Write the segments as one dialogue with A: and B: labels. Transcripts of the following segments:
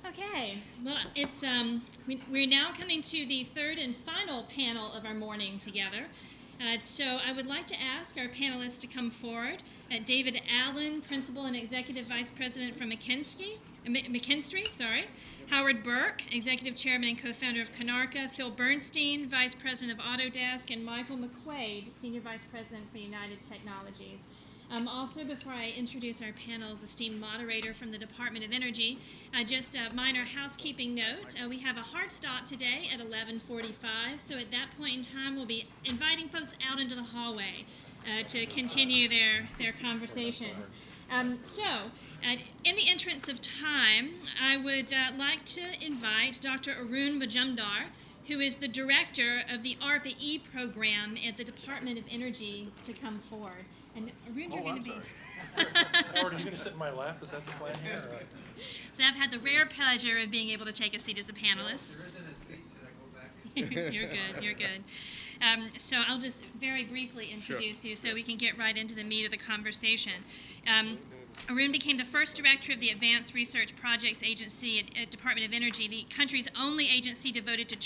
A: Okay, well, we're now coming to the third and final panel of our morning together. So I would like to ask our panelists to come forward. David Allen, Principal and Executive Vice President from McKinstry, sorry. Howard Burke, Executive Chairman and Co-founder of Konarka. Phil Bernstein, Vice President of Autodesk. And Michael McQuaid, Senior Vice President for United Technologies. Also, before I introduce our panel's esteemed moderator from the Department of Energy, just a minor housekeeping note. We have a hard stop today at 11:45, so at that point in time, we'll be inviting folks out into the hallway to continue their conversations. In the interest of time, I would like to invite Dr. Arun Majumdar, who is the director of the ARPA-E program at the Department of Energy, to come forward. And Arun, you're going to be...
B: Howard, are you going to sit in my lap? Is that the plan here? Or?
A: So I've had the rare pleasure of being able to take a seat as a panelist.
C: There isn't a seat. Should I go back?
A: You're good. So I'll just very briefly introduce you so we can get right into the meat of the conversation. Arun became the first director of the Advanced Research Projects Agency at Department of Energy, the country's only agency devoted to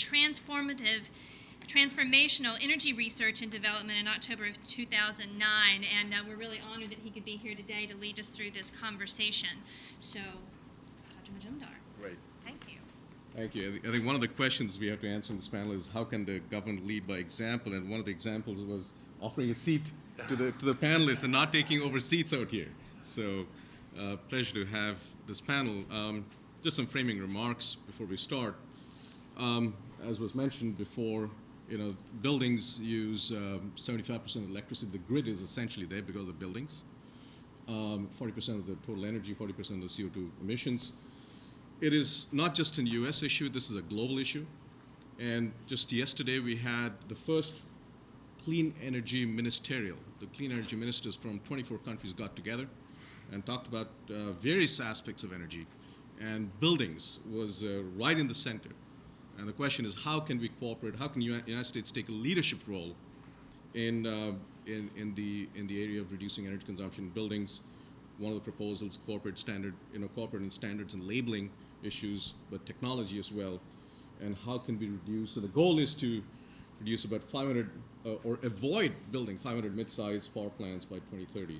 A: transformational energy research and development in October of 2009. And we're really honored that he could be here today to lead us through this conversation. So, Dr. Majumdar.
D: Right.
A: Thank you.
D: Thank you. I think one of the questions we have to answer in this panel is how can the government lead by example? And one of the examples was offering a seat to the panelists and not taking over seats out here. So, pleasure to have this panel. Just some framing remarks before we start. As was mentioned before, buildings use 75% of electricity. The grid is essentially there because of the buildings. 40% of the total energy, 40% of the CO2 emissions. It is not just an US issue, this is a global issue. And just yesterday we had the first clean energy ministerial. The clean energy ministers from 24 countries got together and talked about various aspects of energy. And buildings was right in the center. And the question is, how can we cooperate? How can the United States take a leadership role in the area of reducing energy consumption in buildings? One of the proposals, corporate in standards and labeling issues, but technology as well. And how can we reduce? So the goal is to reduce about 500 or avoid building 500 mid-sized power plants by 2030.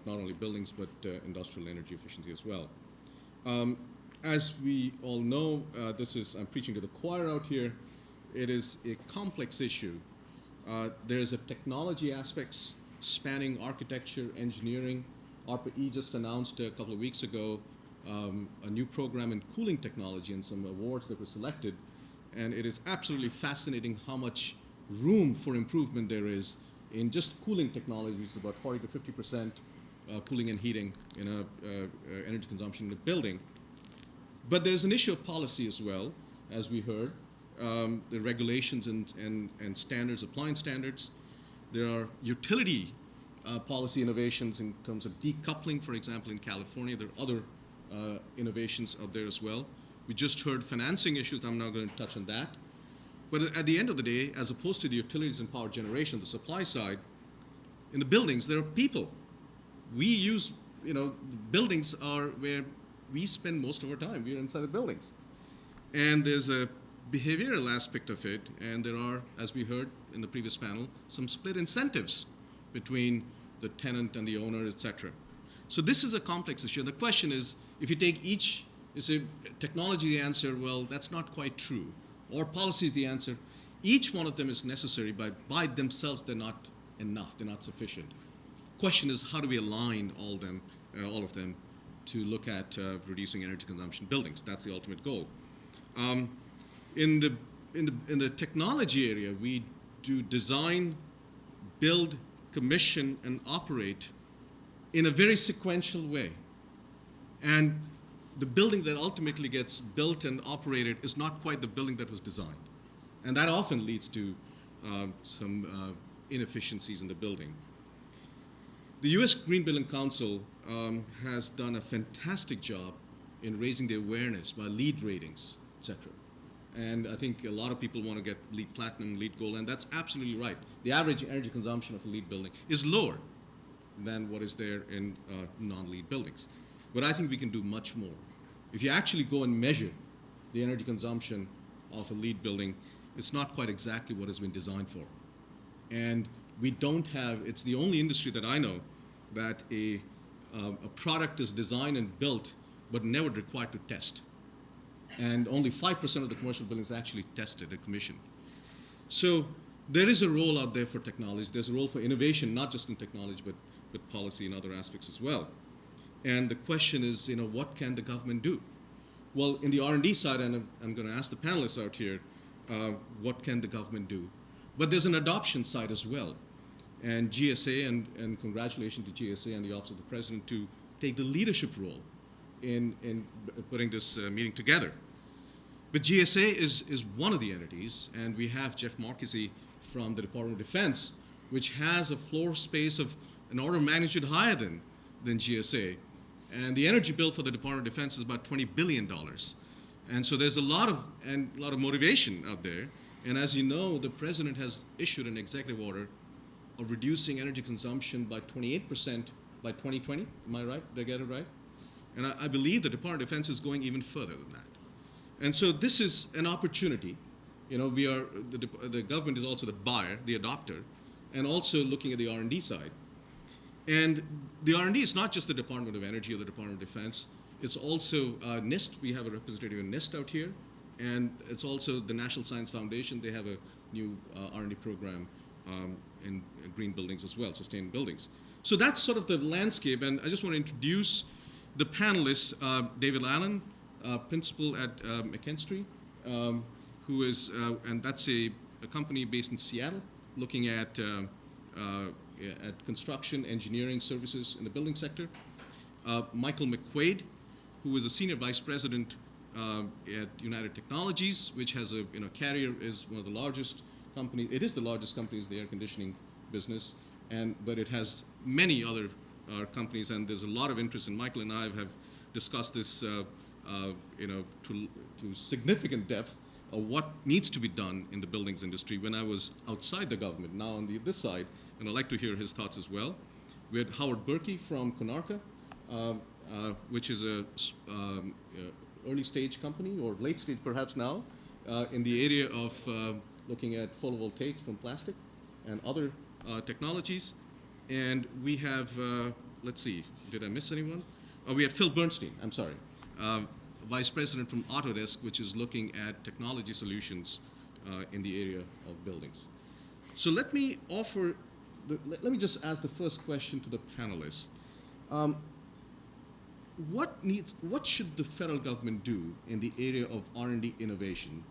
D: Not only buildings, but industrial energy efficiency as well. As we all know, I'm preaching to the choir out here. It is a complex issue. There's a technology aspects spanning architecture, engineering. ARPA-E just announced a couple of weeks ago a new program in cooling technology and some awards that were selected. And it is absolutely fascinating how much room for improvement there is in just cooling technology, which is about 40 to 50% cooling and heating in energy consumption in a building. But there's an issue of policy as well, as we heard. The regulations and standards, appliance standards. There are utility policy innovations in terms of decoupling, for example, in California. There are other innovations out there as well. We just heard financing issues. I'm not going to touch on that. But at the end of the day, as opposed to the utilities and power generation, the supply side, in the buildings, there are people. We use, the buildings are where we spend most of our time. We're inside the buildings. And there's a behavioral aspect of it, and there are, as we heard in the previous panel, some split incentives between the tenant and the owner, et cetera. So this is a complex issue. And the question is, if you take each, is it technology the answer? Well, that's not quite true. Or policy is the answer. Each one of them is necessary, but by themselves they're not enough, they're not sufficient. Question is, how do we align all of them to look at reducing energy consumption in buildings? That's the ultimate goal. In the technology area, we do design, build, commission, and operate in a very sequential way. And the building that ultimately gets built and operated is not quite the building that was designed. And that often leads to some inefficiencies in the building. The U.S. Green Building Council has done a fantastic job in raising the awareness by LEED ratings, et cetera. And I think a lot of people want to get LEED Platinum, LEED Gold, and that's absolutely right. The average energy consumption of a LEED building is lower than what is there in non-LEED buildings. But I think we can do much more if you actually go and measure the energy consumption of a LEED building, it's not quite exactly what it's been designed for. And we don't have, it's the only industry that I know that a product is designed and built but never required to test. And only 5% of the commercial buildings actually tested and commissioned. So there is a role out there for technology. There's a role for innovation, not just in technology, but policy and other aspects as well. And the question is, what can the government do? Well, in the R&D side, and I'm going to ask the panelists out here, what can the government do? But there's an adoption side as well. And GSA, and congratulations to GSA and the Office of the President to take the leadership role in putting this meeting together. But GSA is one of the entities, and we have Jeff Marchese from the Department of Defense, which has a floor space of an order of magnitude higher than GSA. And the energy bill for the Department of Defense is about $20 billion. And so there's a lot of motivation out there. And as you know, the President has issued an executive order of reducing energy consumption by 28% by 2020. Am I right? Did I get it right? And I believe the Department of Defense is going even further than that. And so this is an opportunity. The government is also the buyer, the adopter, and also looking at the R&D side. And the R&D is not just the Department of Energy or the Department of Defense. It's also NIST. We have a representative in NIST out here. And it's also the National Science Foundation. They have a new R&D program in green buildings as well, sustained buildings. So that's sort of the landscape. And I just want to introduce the panelists, David Allen, principal at McKinstry, who is, and that's a company based in Seattle, looking at construction engineering services in the building sector. Michael McQuaid, who is a senior vice president at United Technologies, which has Carrier is one of the largest companies. It is the largest company in the air conditioning business, but it has many other companies, and there's a lot of interest. And Michael and I have discussed this, to significant depth of what needs to be done in the buildings industry when I was outside the government, now on this side, and I'd like to hear his thoughts as well. We had Howard Berkey from Konarka, which is a early stage company, or late stage perhaps now, in the area of looking at photovoltaics from plastic and other technologies. And we have, let's see, did I miss anyone? We had Phil Bernstein, I'm sorry, Vice President from Autodesk, which is looking at technology solutions in the area of buildings. So let me just ask the first question to the panelists. What should the federal government do in the area of R&D innovation,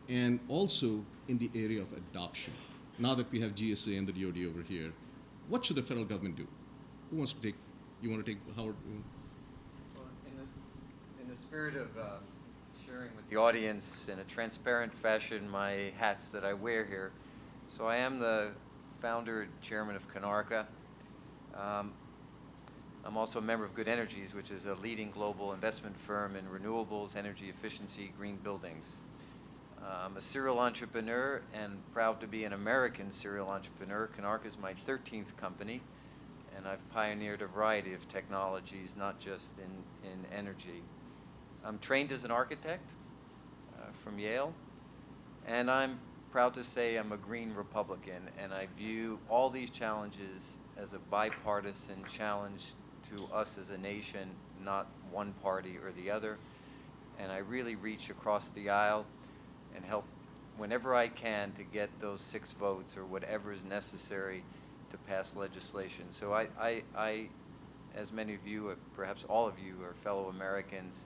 D: and also in the area of adoption? Now that we have GSA and the DoD over here, what should the federal government do? Who wants to take? You want to take, Howard?
C: Well, in the spirit of sharing with the audience in a transparent fashion my hats that I wear here, so I am the founder and chairman of Konarka. I'm also a member of Good Energies, which is a leading global investment firm in renewables, energy efficiency, green buildings. I'm a serial entrepreneur and proud to be an American serial entrepreneur. Konarka is my 13th company, and I've pioneered a variety of technologies, not just in energy. I'm trained as an architect from Yale, and I'm proud to say I'm a green Republican, and I view all these challenges as a bipartisan challenge to us as a nation, not one party or the other. And I really reach across the aisle and help whenever I can to get those 6 votes or whatever is necessary to pass legislation. So I as many of you, perhaps all of you, are fellow Americans.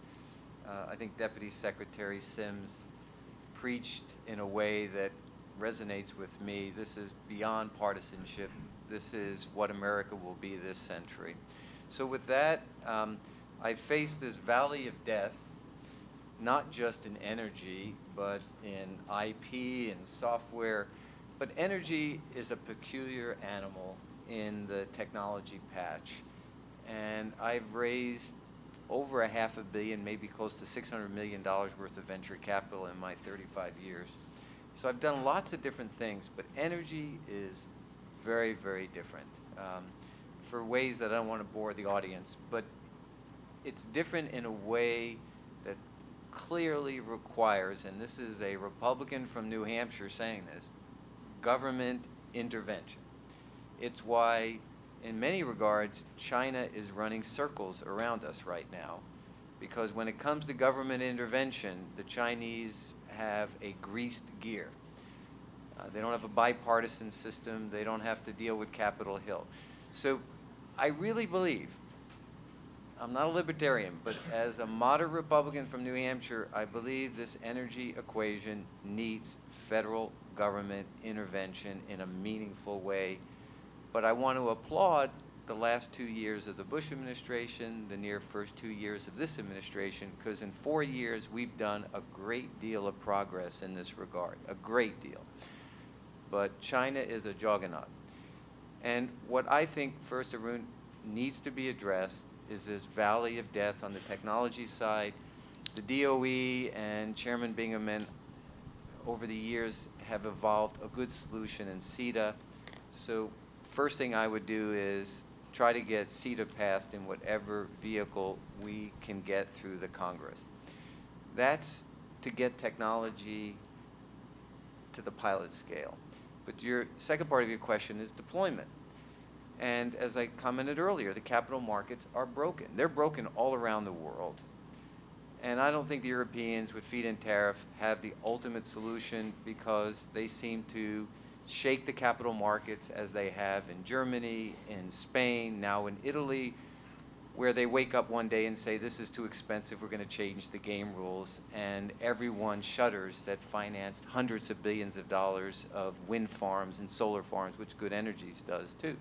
C: I think Deputy Secretary Sims preached in a way that resonates with me. This is beyond partisanship. This is what America will be this century. So with that, I face this valley of death, not just in energy, but in IP and software. But energy is a peculiar animal in the technology patch. And I've raised over $500 million, maybe close to $600 million worth of venture capital in my 35 years. So I've done lots of different things, but energy is very, very different for ways that I don't want to bore the audience. But it's different in a way clearly requires, and this is a Republican from New Hampshire saying this, government intervention. It's why, in many regards, China is running circles around us right now, because when it comes to government intervention, the Chinese have a greased gear. They don't have a bipartisan system. They don't have to deal with Capitol Hill. So I really believe, I'm not a libertarian, but as a moderate Republican from New Hampshire, I believe this energy equation needs federal government intervention in a meaningful way. But I want to applaud the last 2 years of the Bush administration, the near first 2 years of this administration, because in 4 years we've done a great deal of progress in this regard, a great deal. But China is a juggernaut. And what I think, first, Arun, needs to be addressed is this valley of death on the technology side. The DOE and Chairman Bingaman over the years have evolved a good solution in CETA. So first thing I would do is try to get CETA passed in whatever vehicle we can get through the Congress. That's to get technology to the pilot scale. But your second part of your question is deployment. And as I commented earlier, the capital markets are broken. They're broken all around the world. And I don't think the Europeans with feed-in tariff have the ultimate solution, because they seem to shake the capital markets as they have in Germany, in Spain, now in Italy, where they wake up one day and say, this is too expensive, we're going to change the game rules, and everyone shudders that financed hundreds of billions of dollars of wind farms and solar farms, which Good Energies does too.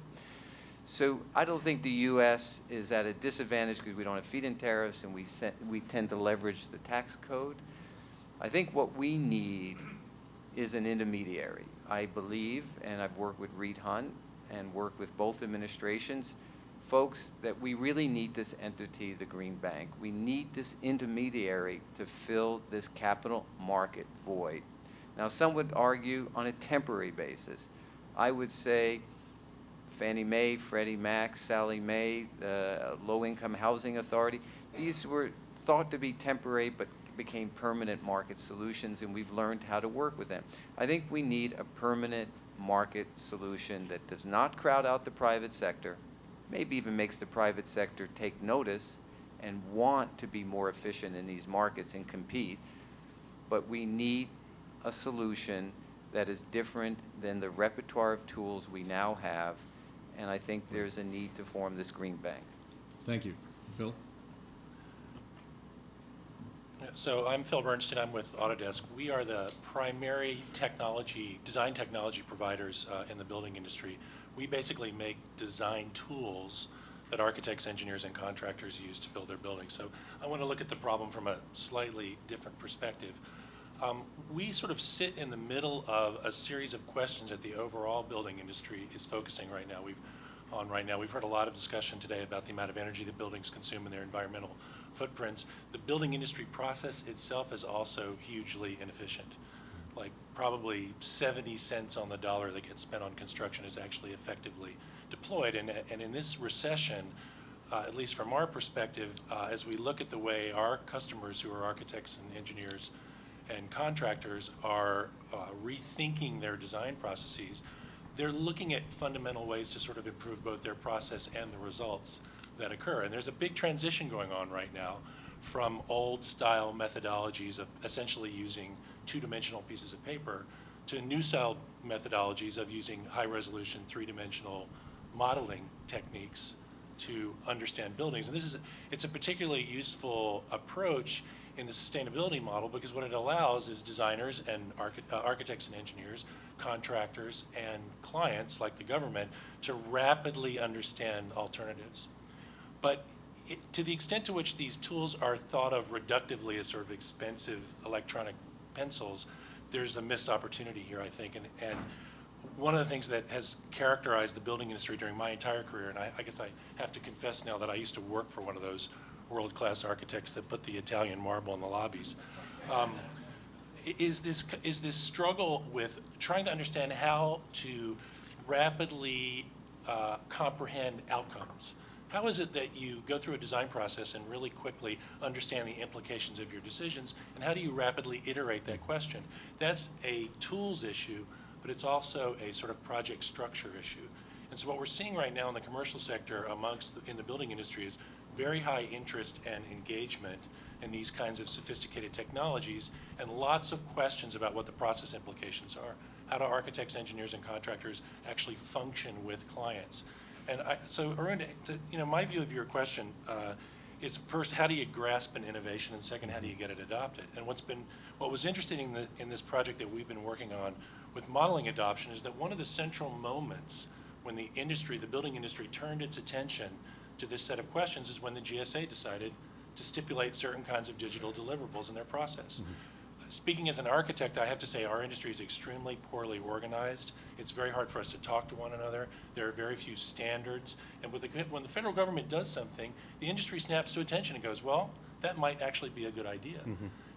C: So I don't think the U.S. is at a disadvantage because we don't have feed-in tariffs and we tend to leverage the tax code. I think what we need is an intermediary. I believe, and I've worked with Reed Hundt and worked with both administrations, folks, that we really need this entity, the Green Bank. We need this intermediary to fill this capital market void. Now, some would argue on a temporary basis. I would say Fannie Mae, Freddie Mac, Sallie Mae, the Low-Income Housing Authority, these were thought to be temporary but became permanent market solutions, and we've learned how to work with them. I think we need a permanent market solution that does not crowd out the private sector, maybe even makes the private sector take notice and want to be more efficient in these markets and compete. But we need a solution that is different than the repertoire of tools we now have, and I think there's a need to form this Green Bank.
D: Thank you. Phil?
B: So I'm Phil Bernstein. I'm with Autodesk. We are the primary design technology providers in the building industry. We basically make design tools that architects, engineers, and contractors use to build their buildings. So I want to look at the problem from a slightly different perspective. We sort of sit in the middle of a series of questions that the overall building industry is focusing right now. We've heard a lot of discussion today about the amount of energy that buildings consume and their environmental footprints. The building industry process itself is also hugely inefficient. Like probably 70 cents on the dollar that gets spent on construction is actually effectively deployed. And in this recession, at least from our perspective, as we look at the way our customers, who are architects and engineers and contractors, are rethinking their design processes, they're looking at fundamental ways to sort of improve both their process and the results that occur. And there's a big transition going on right now from old style methodologies of essentially using two-dimensional pieces of paper to new style methodologies of using high resolution three-dimensional modeling techniques to understand buildings. And it's a particularly useful approach in the sustainability model, because what it allows is designers and architects and engineers, contractors and clients like the government to rapidly understand alternatives. But to the extent to which these tools are thought of reductively as sort of expensive electronic pencils, there's a missed opportunity here, I think. And one of the things that has characterized the building industry during my entire career, and I guess I have to confess now that I used to work for one of those world-class architects that put the Italian marble in the lobbies, is this struggle with trying to understand how to rapidly comprehend outcomes, how is it that you go through a design process and really quickly understand the implications of your decisions, and how do you rapidly iterate that question? That's a tools issue, but it's also a sort of project structure issue. And so what we're seeing right now in the commercial sector in the building industry is very high interest and engagement in these kinds of sophisticated technologies, and lots of questions about what the process implications are. How do architects, engineers, and contractors actually function with clients? And so Arun, my view of your question is, first, how do you grasp an innovation, and second, how do you get it adopted? And what was interesting in this project that we've been working on with modeling adoption is that one of the central moments when the building industry turned its attention to this set of questions is when the GSA decided to stipulate certain kinds of digital deliverables in their process. Speaking as an architect, I have to say our industry is extremely poorly organized. It's very hard for us to talk to one another. There are very few standards. And when the federal government does something, the industry snaps to attention and goes, well, that might actually be a good idea.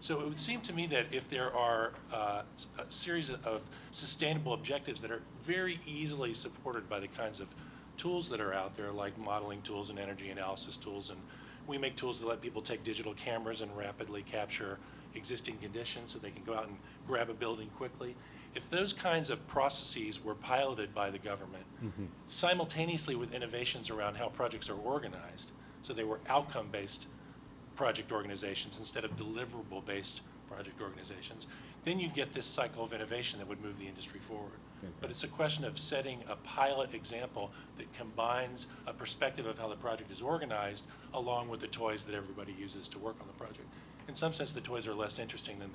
B: So it would seem to me that if there are a series of sustainable objectives that are very easily supported by the kinds of tools that are out there, like modeling tools and energy analysis tools, and we make tools that let people take digital cameras and rapidly capture existing conditions so they can go out and grab a building quickly. If those kinds of processes were piloted by the government simultaneously with innovations around how projects are organized, so they were outcome-based project organizations instead of deliverable-based project organizations, then you'd get this cycle of innovation that would move the industry forward. But it's a question of setting a pilot example that combines a perspective of how the project is organized along with the toys that everybody uses to work on the project. In some sense, the toys are less interesting than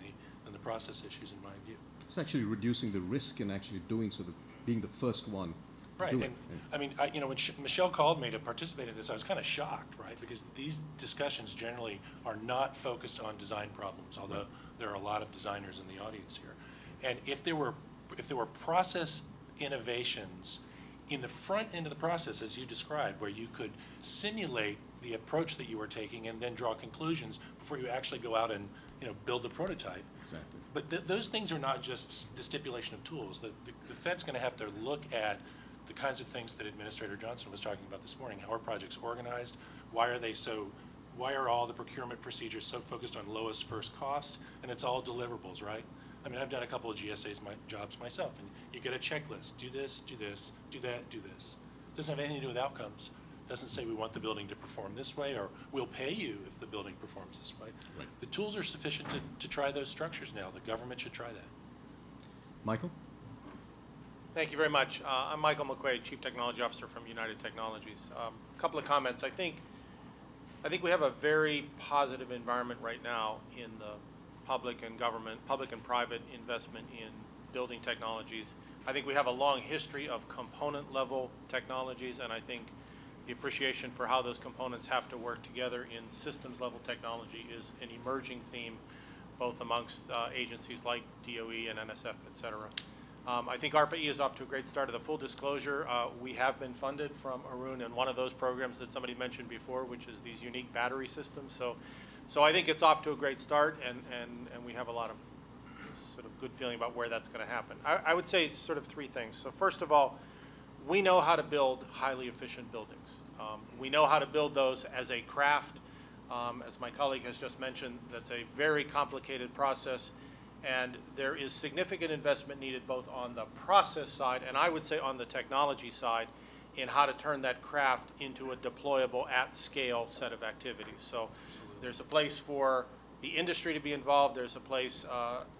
B: the process issues, in my view.
D: It's actually reducing the risk in actually doing so, being the first one.
B: Right,
D: Do
B: and
D: it.
B: I mean, when Michelle called me to participate in this, I was kind of shocked, right? Because these discussions generally are not focused on design problems, although there are a lot of designers in the audience here. And if there were process innovations in the front end of the process, as you described, where you could simulate the approach that you were taking and then draw conclusions before you actually go out and build the prototype.
D: Exactly.
B: But those things are not just the stipulation of tools. The Fed's going to have to look at the kinds of things that Administrator Johnson was talking about this morning. How are projects organized? Why are all the procurement procedures so focused on lowest first cost? And it's all deliverables, right? I mean, I've done a couple of GSA's jobs myself, and you get a checklist. Do this, do that, do this. Doesn't have anything to do with outcomes. Doesn't say we want the building to perform this way, or we'll pay you if the building performs this way.
D: Right.
B: The tools are sufficient to try those structures now. The government should try that.
D: Michael?
E: Thank you very much. I'm Michael McQuaid, Chief Technology Officer from United Technologies. A couple of comments. I think we have a very positive environment right now in the public and private investment in building technologies. I think we have a long history of component level technologies, and I think the appreciation for how those components have to work together in systems level technology is an emerging theme, both amongst agencies like DOE and NSF, et cetera. I think ARPA-E is off to a great start. Of the full disclosure, we have been funded from Arun in one of those programs that somebody mentioned before, which is these unique battery systems. So I think it's off to a great start, and we have a lot of sort of good feeling about where that's going to happen. I would say sort of three things. So first of all, we know how to build highly efficient buildings. We know how to build those as a craft. As my colleague has just mentioned, that's a very complicated process, and there is significant investment needed both on the process side and I would say on the technology side in how to turn that craft into a deployable at-scale set of activities. So there's a place for the industry to be involved. There's a place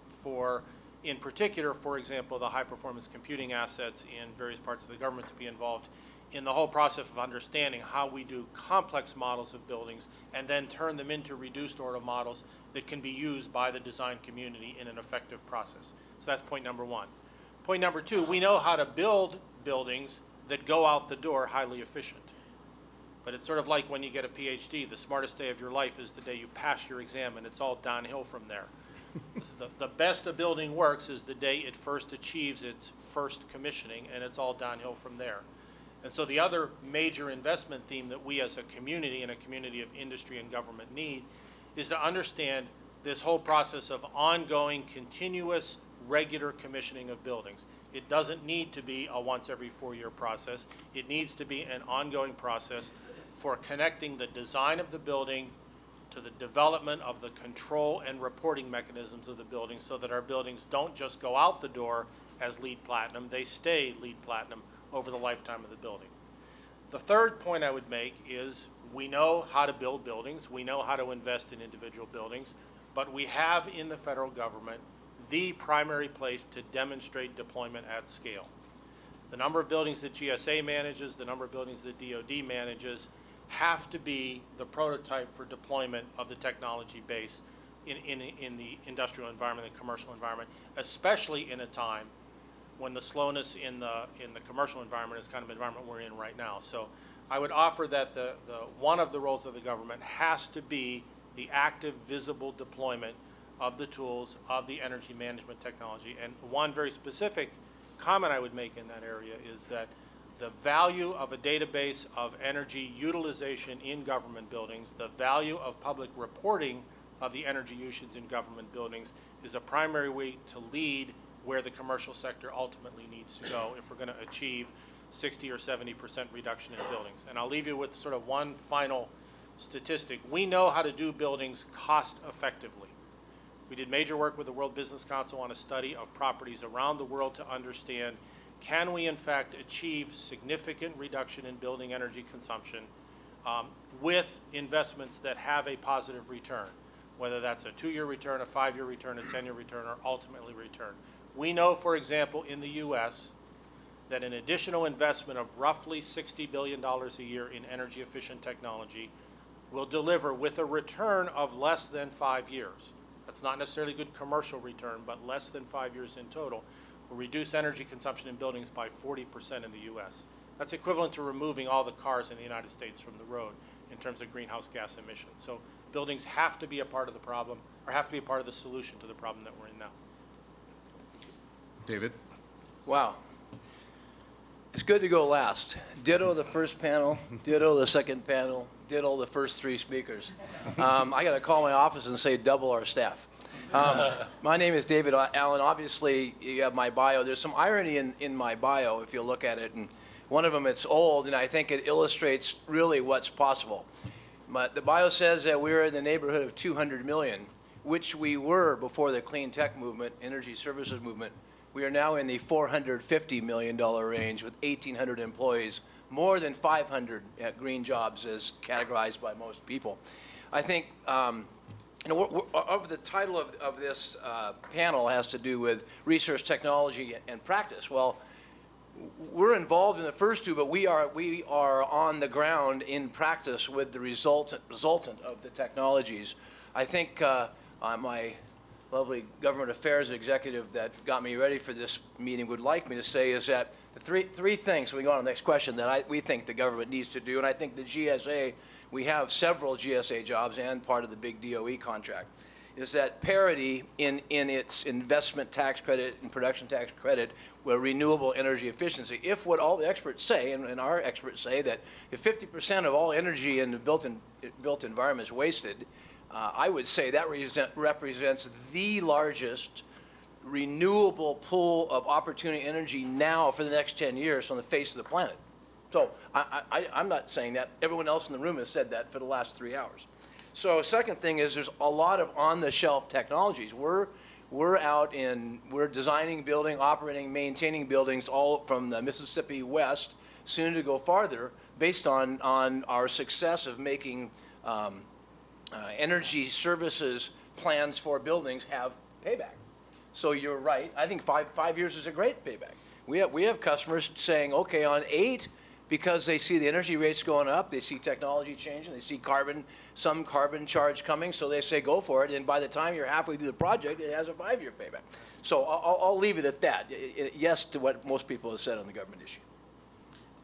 E: for, in particular, for example, the high-performance computing assets in various parts of the government to be involved in the whole process of understanding how we do complex models of buildings and then turn them into reduced order models that can be used by the design community in an effective process. So that's point number one. Point number two, we know how to build buildings that go out the door highly efficient. But it's sort of like when you get a PhD, the smartest day of your life is the day you pass your exam, and it's all downhill from there. The best a building works is the day it first achieves its first commissioning, and it's all downhill from there. And so the other major investment theme that we as a community and a community of industry and government need is to understand this whole process of ongoing, continuous, regular commissioning of buildings. It doesn't need to be a once every 4-year process. It needs to be an ongoing process for connecting the design of the building to the development of the control and reporting mechanisms of the building, so that our buildings don't just go out the door as LEED Platinum, they stay LEED Platinum over the lifetime of the building. The third point I would make is we know how to build buildings, we know how to invest in individual buildings, but we have in the federal government the primary place to demonstrate deployment at scale. The number of buildings that GSA manages, the number of buildings that DoD manages, have to be the prototype for deployment of the technology base in the industrial environment and commercial environment, especially in a time when the slowness in the commercial environment is kind of environment we're in right now. So I would offer that the one of the roles of the government has to be the active, visible deployment of the tools of the energy management technology. And one very specific comment I would make in that area is that the value of a database of energy utilization in government buildings, the value of public reporting of the energy usage in government buildings is a primary way to lead where the commercial sector ultimately needs to go if we're going to achieve 60 or 70% reduction in buildings. And I'll leave you with sort of one final statistic. We know how to do buildings cost effectively. We did major work with the World Business Council on a study of properties around the world to understand, can we in fact achieve significant reduction in building energy consumption with investments that have a positive return, whether that's a 2-year return, a 5-year return, a 10-year return, or ultimately return. We know, for example, in the US, that an additional investment of roughly $60 billion a year in energy efficient technology will deliver with a return of less than 5 years. That's not necessarily good commercial return, but less than 5 years in total, will reduce energy consumption in buildings by 40% in the US. That's equivalent to removing all the cars in the United States from the road in terms of greenhouse gas emissions. So buildings have to be a part of the problem, or have to be a part of the solution to the problem that we're in now.
D: David?
F: Wow. It's good to go last. Ditto the first panel, ditto the second panel, ditto the first 3 speakers. I got to call my office and say double our staff. My name is David Allen. Obviously, you have my bio. There's some irony in my bio if you look at it. And one of them, it's old, and I think it illustrates really what's possible. But the bio says that we're in the neighborhood of 200 million, which we were before the clean tech movement, energy services movement. We are now in the $450 million range with 1,800 employees, more than 500 green jobs as categorized by most people. I think, the title of this panel has to do with research, technology, and practice. Well, we're involved in the first two, but we are on the ground in practice with the resultant of the technologies. I think my lovely government affairs executive that got me ready for this meeting would like me to say is that the three things, so we go on to the next question, that we think the government needs to do, and I think the GSA, we have several GSA jobs and part of the big DOE contract, is that parity in its investment tax credit and production tax credit with renewable energy efficiency. If what all the experts say, and our experts say, that if 50% of all energy in the built environment is wasted, I would say that represents the largest renewable pool of opportunity energy now for the next 10 years on the face of the planet. So I'm not saying that. Everyone else in the room has said that for the last 3 hours. So second thing is there's a lot of on-the-shelf technologies. We're designing, building, operating, maintaining buildings all from the Mississippi West, soon to go farther, based on our success of making energy services plans for buildings have payback. So you're right. I think five years is a great payback. We have customers saying, okay, on 8, because they see the energy rates going up, they see technology changing, they see some carbon charge coming, so they say go for it. And by the time you're halfway through the project, it has a 5-year payback. So I'll leave it at that. Yes to what most people have said on the government issue.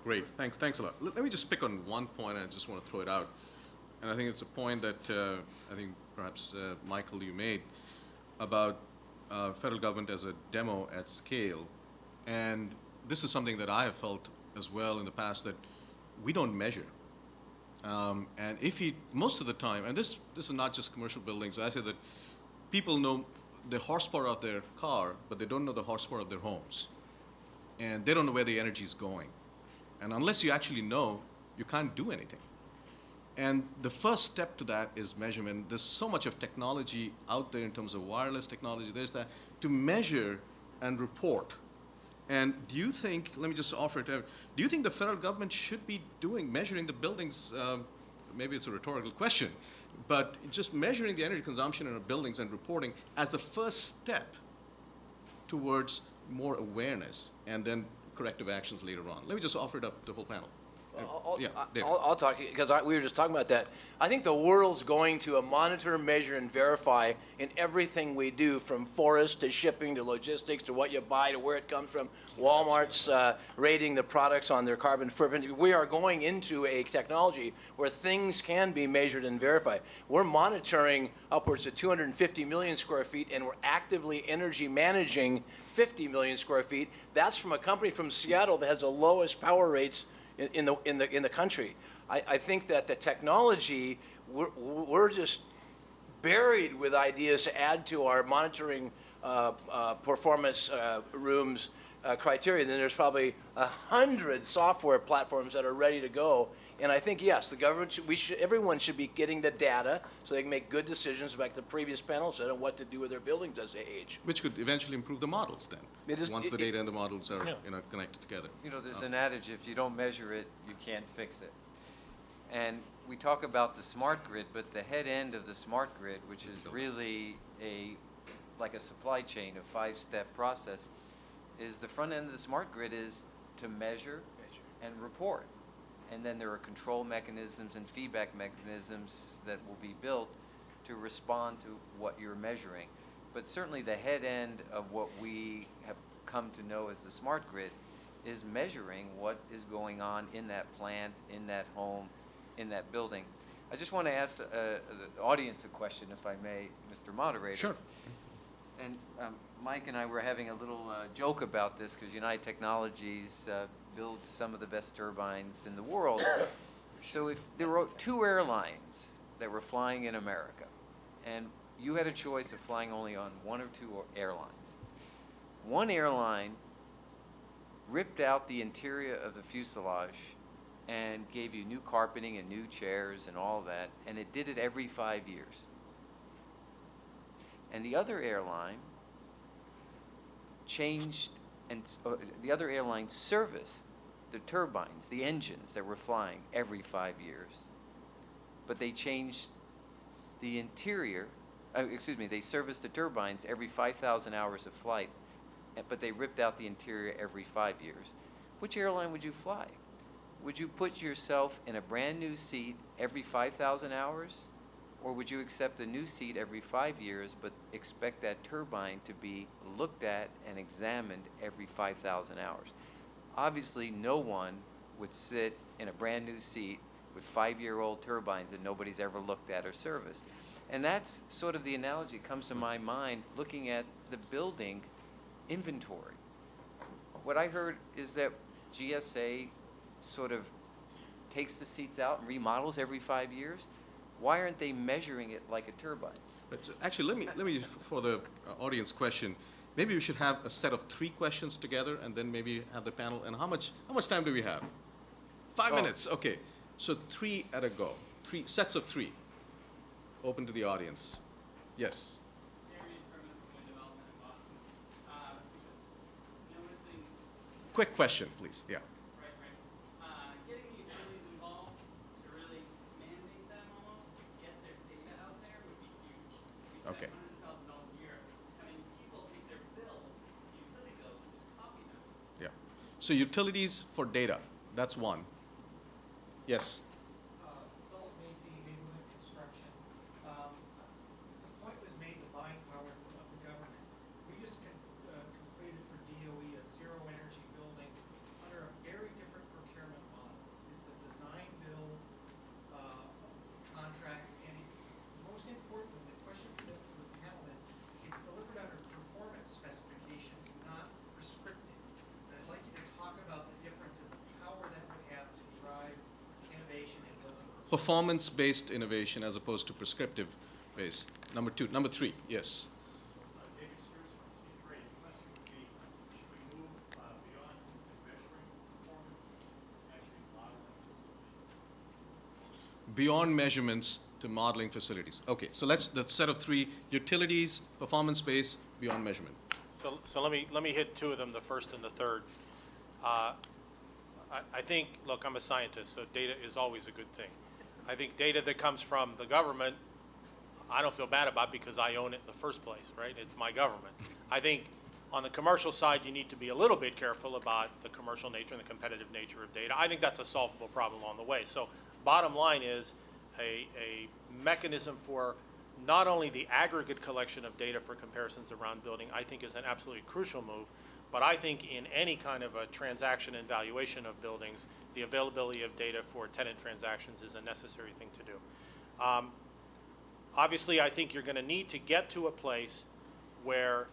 D: Great, thanks a lot. Let me just pick on one point, and I just want to throw it out. And I think it's a point that I think perhaps, Michael, you made about federal government as a demo at scale. And this is something that I have felt as well in the past, that we don't measure. And most of the time, and this is not just commercial buildings, I say that people know the horsepower of their car, but they don't know the horsepower of their homes. And they don't know where the energy is going. And unless you actually know, you can't do anything. And the first step to that is measurement. There's so much of technology out there in terms of wireless technology, there's that, to measure and report. And do you think, let me just offer it, do you think the federal government should be measuring the buildings, maybe it's a rhetorical question, but just measuring the energy consumption in our buildings and reporting as a first step towards more awareness and then corrective actions later on? Let me just offer it up to the whole panel. David.
F: I'll talk, because we were just talking about that. I think the world's going to a monitor, measure, and verify in everything we do, from forest to shipping to logistics to what you buy to where it comes from. Walmart's rating the products on their carbon footprint. We are going into a technology where things can be measured and verified. We're monitoring upwards of 250 million square feet, and we're actively energy managing 50 million square feet. That's from a company from Seattle that has the lowest power rates in the country. I think that the technology, we're just buried with ideas to add to our monitoring performance rooms criteria. Then there's probably 100 software platforms that are ready to go. And I think, yes, the government, everyone should be getting the data so they can make good decisions, like the previous panel said, on what to do with their buildings as they age.
D: Which could eventually improve the models then, once the data and the models are connected together.
C: You know, there's an adage, if you don't measure it, you can't fix it. And we talk about the smart grid, but the head end of the smart grid, which is really like a supply chain, a 5-step process, is the front end of the smart grid is to measure and report. And then there are control mechanisms and feedback mechanisms that will be built to respond to what you're measuring. But certainly the head end of what we have come to know as the smart grid is measuring what is going on in that plant, in that home, in that building. I just want to ask the audience a question, if I may, Mr. Moderator.
D: Sure.
C: And Mike and I were having a little joke about this, because United Technologies builds some of the best turbines in the world. So if there were 2 airlines that were flying in America, and you had a choice of flying only on 1 or 2 airlines, one airline ripped out the interior of the fuselage and gave you new carpeting and new chairs and all that, and it did it every 5 years. And the other airline changed, and the other airline serviced the turbines, the engines that were flying every 5 years. But they changed the interior, they serviced the turbines every 5,000 hours of flight, but they ripped out the interior every 5 years. Which airline would you fly? Would you put yourself in a brand new seat every 5,000 hours? Or would you accept a new seat every 5 years, but expect that turbine to be looked at and examined every 5,000 hours? Obviously, no one would sit in a brand new seat with 5-year-old turbines that nobody's ever looked at or serviced. And that's sort of the analogy that comes to my mind looking at the building inventory. What I heard is that GSA sort of takes the seats out and remodels every 5 years. Why aren't they measuring it like a turbine?
D: But actually, let me for the audience question, maybe we should have a set of 3 questions together, and then maybe have the panel. And how much time do we have? 5 minutes. Okay. So 3 at a go. 3 sets of 3. Open to the audience. Yes. Quick question, please. Yeah.
G: Getting the utilities involved to really mandate them almost to get their data out there would be huge. We spend
D: Okay.
G: $100,000 a year having people take their bills, utility bills, and just copy them.
D: Yeah. So utilities for data. That's one. Yes.
H: Philip Macy, Neighborhood Construction. The point was made, the buying power of the government. We just completed for DOE a zero energy building under a very different procurement model. It's a design build contract, and most importantly, the question for the panel is, it's delivered under performance specifications, not prescriptive. And I'd like you to talk about the difference in the power that would have to drive innovation in building.
D: Performance-based innovation as opposed to prescriptive-based. Number 2. Number 3. Yes.
I: David Stewart from Steve Gray. The question would be, should we move beyond simply measuring performance and actually modeling facilities?
D: beyond measurements to modeling facilities. Okay, so let's, the set of three: utilities, performance-based, beyond measurement.
E: So let me hit two of them, the first and the third. I think, look, I'm a scientist, so data is always a good thing. I think data that comes from the government, I don't feel bad about because I own it in the first place, right? It's my government. I think on the commercial side, you need to be a little bit careful about the commercial nature and the competitive nature of data. I think that's a solvable problem on the way. So bottom line is a mechanism for not only the aggregate collection of data for comparisons around building, I think is an absolutely crucial move, but I think in any kind of a transaction and valuation of buildings, the availability of data for tenant transactions is a necessary thing to do. Obviously, I think you're going to need to get to a place where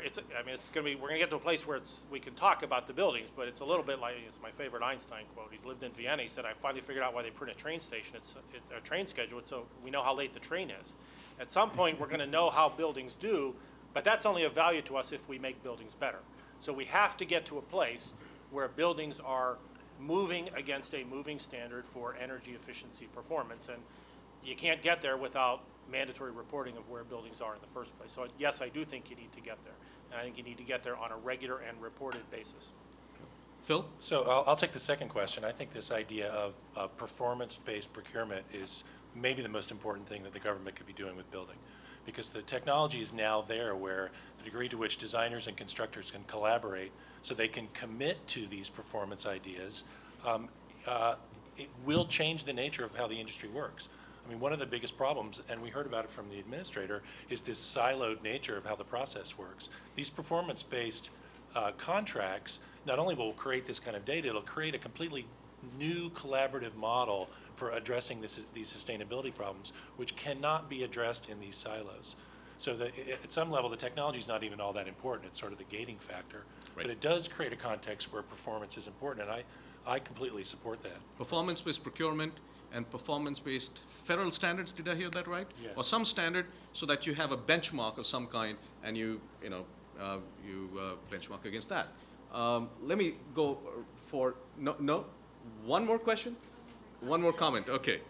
E: it's, I mean, it's going to be, we're going to get to a place where we can talk about the buildings, but it's a little bit like, it's my favorite Einstein quote. He's lived in Vienna. He said, I finally figured out why they print a train station. It's a train schedule, so we know how late the train is. At some point, we're going to know how buildings do, but that's only of value to us if we make buildings better. So we have to get to a place where buildings are moving against a moving standard for energy efficiency performance, and you can't get there without mandatory reporting of where buildings are in the first place. So yes, I do think you need to get there, and I think you need to get there on a regular and reported basis.
D: Phil?
B: So I'll take the second question. I think this idea of performance-based procurement is maybe the most important thing that the government could be doing with building, because the technology is now there where the degree to which designers and constructors can collaborate so they can commit to these performance ideas, it will change the nature of how the industry works. I mean, one of the biggest problems, and we heard about it from the administrator, is this siloed nature of how the process works. These performance-based contracts not only will create this kind of data, it'll create a completely new collaborative model for addressing these sustainability problems, which cannot be addressed in these silos. So at some level, the technology is not even all that important. It's sort of the gating factor.
D: Right.
B: But it does create a context where performance is important, and I completely support that.
D: Performance-based procurement and performance-based federal standards, did I hear that right?
B: Yes.
D: Or some standard so that you have a benchmark of some kind and you benchmark against that. Let me go for, one more question? One more comment, okay.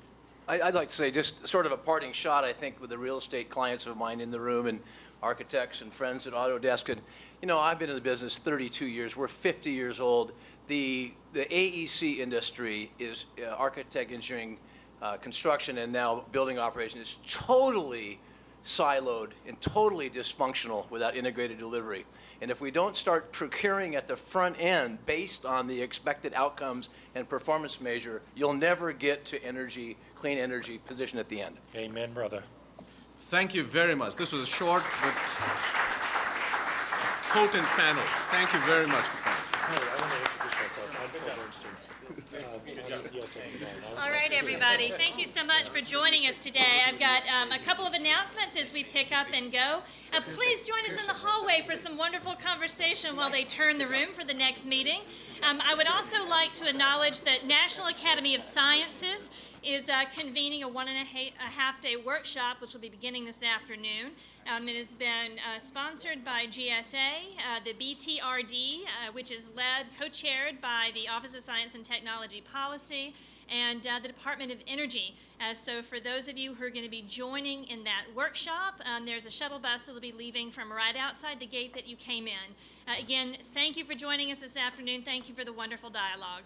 F: I'd like to say just sort of a parting shot, I think, with the real estate clients of mine in the room and architects and friends at Autodesk. And, you know, I've been in the business 32 years. We're 50 years old. The AEC industry is architect, engineering, construction, and now building operation is totally siloed and totally dysfunctional without integrated delivery. And if we don't start procuring at the front end based on the expected outcomes and performance measure, you'll never get to energy, clean energy position at the end.
B: Amen, brother.
D: Thank you very much. This was a short but potent panel. Thank you very much for coming.
B: Hey, I want to introduce myself. I'm Phil Bernstein.
A: All right, everybody. Thank you so much for joining us today. I've got a couple of announcements as we pick up and go. Please join us in the hallway for some wonderful conversation while they turn the room for the next meeting. I would also like to acknowledge that National Academy of Sciences is convening a 1.5 day workshop, which will be beginning this afternoon. It has been sponsored by GSA, the BTRD, which is led, co-chaired by the Office of Science and Technology Policy, and the Department of Energy. So for those of you who are going to be joining in that workshop, there's a shuttle bus that will be leaving from right outside the gate that you came in. Again, thank you for joining us this afternoon. Thank you for the wonderful dialogue.